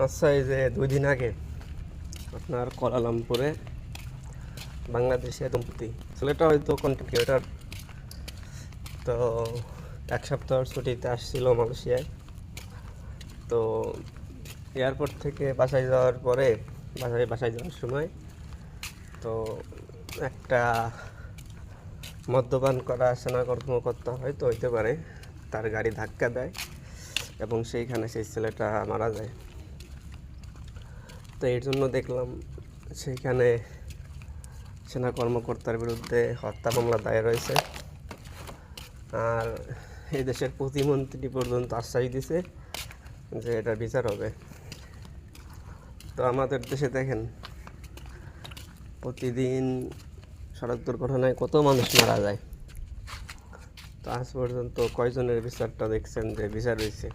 আচ্ছা, এই যে 2 দিন আগে আপনার কুয়ালালামপুরে বাংলাদেশি দম্পতি, ছেলেটা হয়তো কন্টেন্ট ক্রিয়েটার, তো 1 সপ্তাহ ছুটিতে আসছিল মালয়েশিয়ায়। তো এয়ারপোর্ট থেকে বাসায় যাওয়ার পরে বাসায় যাওয়ার সময় তো একটা মদ্যপান করা সেনা কর্মকর্তা হয়তো হইতে পারে, তার গাড়ি ধাক্কা দেয় এবং সেইখানে সেই ছেলেটা মারা যায়। তো এর জন্য দেখলাম সেইখানে সেনা কর্মকর্তার বিরুদ্ধে হত্যা মামলা দায়ের হয়েছে। আর এই দেশের প্রতিমন্ত্রী পর্যন্ত আশ্বাস দিছে যে এটা বিচার হবে। তো আমাদের দেশে দেখেন প্রতিদিন সড়ক দুর্ঘটনায় কত মানুষ মারা যায়, তো আজ পর্যন্ত কয়জনের বিচারটা দেখছেন যে বিচার হয়েছে?